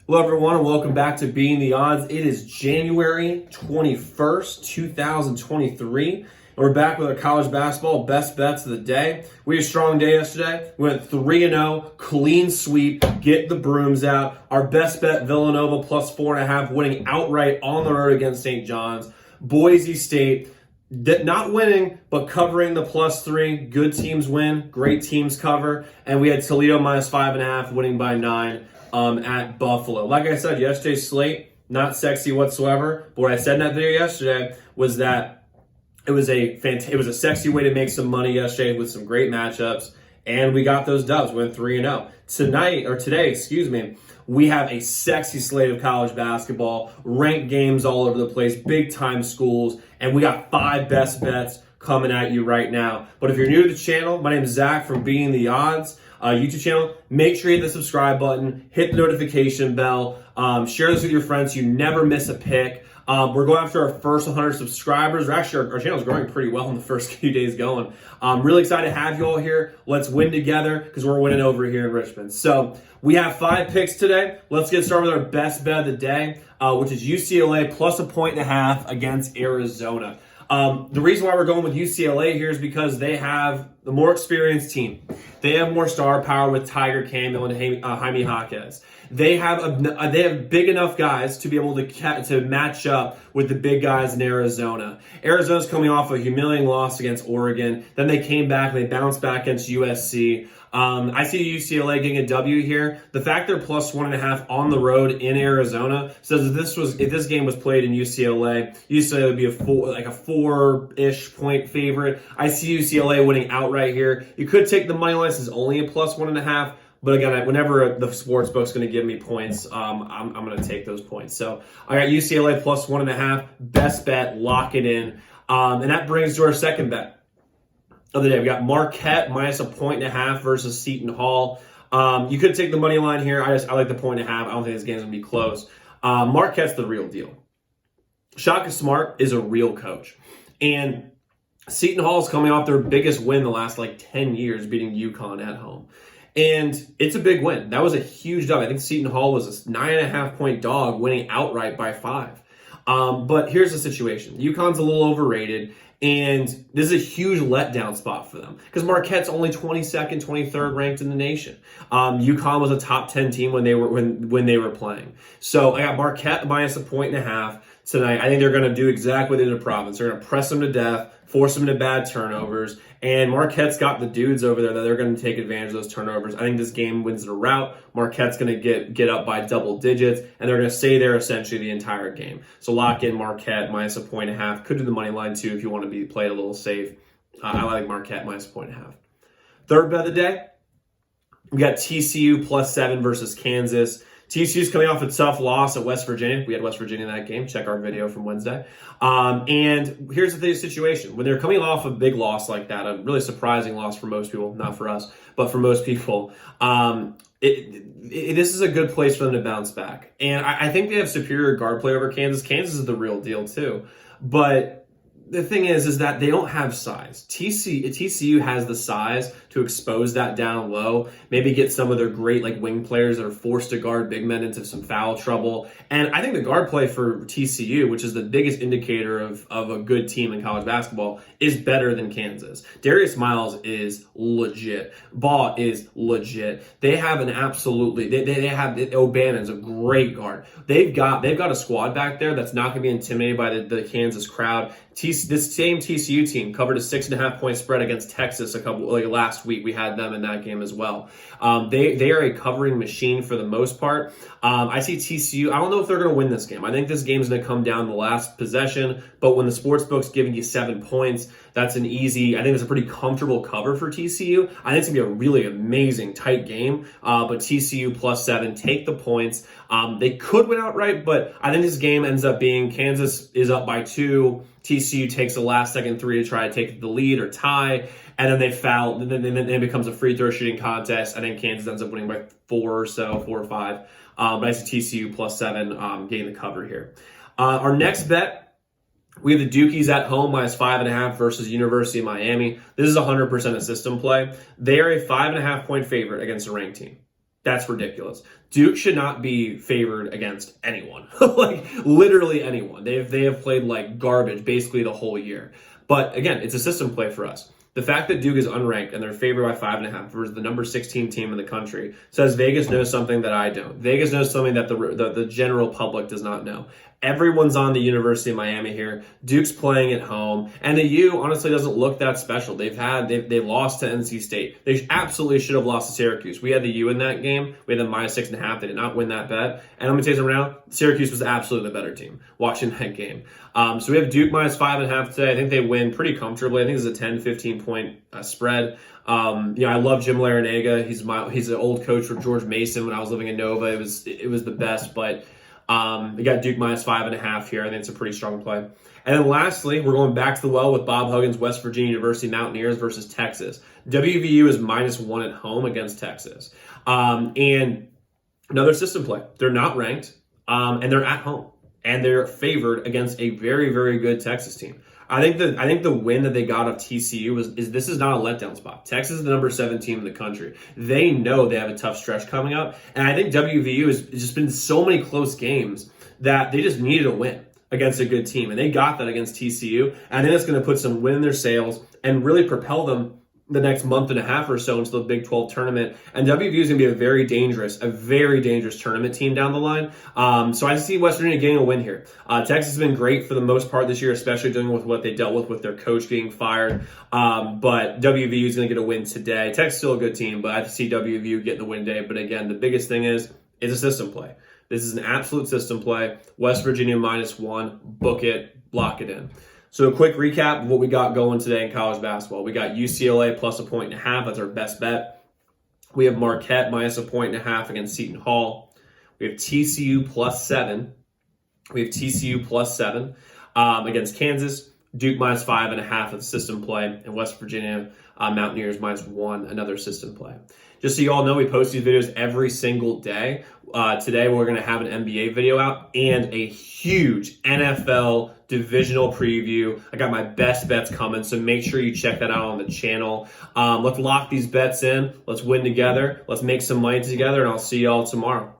Hello, everyone, and welcome back to Being the Odds. It is January 21st, 2023, and we're back with our college basketball best bets of the day. We had a strong day yesterday. We went 3-0, clean sweep, get the brooms out. Our best bet, Villanova, plus 4.5, winning outright on the road against St. John's. Boise State, not winning, but covering the +3. Good teams win, great teams cover. And we had Toledo minus 5.5, winning by 9. At Buffalo. Like I said, yesterday's slate, not sexy whatsoever. But what I said in that video yesterday was that it was a sexy way to make some money yesterday with some great matchups, and we got those dubs. We went 3-0. Today, we have a sexy slate of college basketball, ranked games all over the place, big time schools, and we got 5 best bets coming at you right now. But if you're new to the channel, my name is Zach from Being the Odds YouTube channel. Make sure you hit the subscribe button, hit the notification bell, share this with your friends so you never miss a pick. We're going after our first 100 subscribers. Actually, our channel is growing pretty well in the first few days going. I'm really excited to have you all here. Let's win together because we're winning over here in Richmond. So we have 5 picks today. Let's get started with our best bet of the day, which is UCLA plus 1.5 against Arizona. The reason why we're going with UCLA here is because they have the more experienced team. They have more star power with Tiger Campbell and Jaime Jaquez. They have big enough guys to be able to match up with the big guys in Arizona. Arizona's coming off a humiliating loss against Oregon. Then they came back and they bounced back against USC. I see UCLA getting a W here. The fact they're plus 1.5 on the road in Arizona says if this game was played in UCLA would be a 4-ish point favorite. I see UCLA winning outright here. You could take the money line, it's only a plus 1.5. But again, whenever the sports book's going to give me points, I'm going to take those points. So I got UCLA plus 1.5, best bet, lock it in. And that brings to our second bet of the day. We got Marquette minus 1.5 versus Seton Hall. You could take the money line here. I like the 1.5. I don't think this game's going to be close. Marquette's the real deal. Shaka Smart is a real coach. And Seton Hall is coming off their biggest win the last 10 years, beating UConn at home. And it's a big win. That was a huge dub. I think Seton Hall was a 9.5 point dog, winning outright by 5. But here's the situation. UConn's a little overrated, and this is a huge letdown spot for them because Marquette's only 22nd, 23rd ranked in the nation. UConn was a top 10 team when they were playing. So I got Marquette minus 1.5 tonight. I think they're going to do exactly what they did to Providence. They're going to press them to death, force them into bad turnovers, and Marquette's got the dudes over there that they're going to take advantage of those turnovers. I think this game wins the rout. Marquette's going to get up by double digits, and they're going to stay there essentially the entire game. So lock in Marquette minus 1.5. Could do the money line too if you want to be played a little safe. I like Marquette minus 1.5. Third bet of the day, we got TCU plus 7 versus Kansas. TCU's coming off a tough loss at West Virginia. We had West Virginia in that game. Check our video from Wednesday. And here's the situation. When they're coming off a big loss like that, a really surprising loss for most people, not for us, but for most people, this is a good place for them to bounce back. And I think they have superior guard play over Kansas. Kansas is the real deal too. But the thing is that they don't have size. TCU has the size to expose that down low, maybe get some of their great wing players that are forced to guard big men into some foul trouble. And I think the guard play for TCU, which is the biggest indicator of a good team in college basketball, is better than Kansas. Darius Miles is legit. Baugh is legit. They have they have O'Bannon's a great guard. They've got a squad back there that's not going to be intimidated by the Kansas crowd. This same TCU team covered a 6.5 point spread against Texas last week. We had them in that game as well. They are a covering machine for the most part. I see TCU. I don't know if they're going to win this game. I think this game is going to come down to the last possession. But when the sportsbook's giving you 7 points, that's an easy. I think it's a pretty comfortable cover for TCU. I think it's going to be a really amazing tight game. But TCU plus 7, take the points. They could win outright, but I think this game ends up being Kansas is up by 2. TCU takes a last-second 3 to try to take the lead or tie, and then they foul, and then it becomes a free throw shooting contest. I think Kansas ends up winning by 4 or 5. But I see TCU plus 7 getting the cover here. Our next bet, we have the Dukies at home minus 5.5 versus University of Miami. This is 100% a system play. They are a 5.5 point favorite against a ranked team. That's ridiculous. Duke should not be favored against anyone, like literally anyone. They have played like garbage basically the whole year. But again, it's a system play for us. The fact that Duke is unranked and they're favored by 5.5 versus the number 16 team in the country says Vegas knows something that I don't. Vegas knows something that the general public does not know. Everyone's on the University of Miami here. Duke's playing at home, and the U honestly doesn't look that special. They lost to NC State. They absolutely should have lost to Syracuse. We had the U in that game. We had them -6.5. They did not win that bet. And I'm gonna tell you something now. Syracuse was absolutely the better team watching that game. So we have Duke -5.5 today. I think they win pretty comfortably. I think it's a 10-15 point spread. I love Jim Larinaga. He's an old coach for George Mason when I was living in Nova. It was the best, but. We got Duke -5.5 here. I think it's a pretty strong play. And then lastly, we're going back to the well with Bob Huggins, West Virginia University Mountaineers versus Texas. WVU is -1 at home against Texas. And another system play. They're not ranked, and they're at home. And they're favored against a very, very good Texas team. I think the win that they got of TCU this is not a letdown spot. Texas is the number 7 team in the country. They know they have a tough stretch coming up, and I think WVU has just been so many close games that they just needed a win against a good team, and they got that against TCU. And I think that's going to put some wind in their sails and really propel them the next month and a half or so into the Big 12 tournament. And WVU is going to be a very dangerous tournament team down the line. So I see West Virginia getting a win here. Texas has been great for the most part this year, especially dealing with what they dealt with their coach being fired. But WVU is going to get a win today. Texas is still a good team, but I see WVU getting the win today. But again, the biggest thing is it's a system play. This is an absolute system play. West Virginia -1, book it, lock it in. So a quick recap of what we got going today in college basketball. We got UCLA +1.5. That's our best bet. We have Marquette -1.5 against Seton Hall. We have TCU +7. We have TCU +7 against Kansas. Duke -5.5 at the system play. And West Virginia Mountaineers -1, another system play. Just so you all know, we post these videos every single day. Today we're going to have an NBA video out and a huge NFL divisional preview. I got my best bets coming, so make sure you check that out on the channel. Let's lock these bets in. Let's win together. Let's make some money together, and I'll see y'all tomorrow.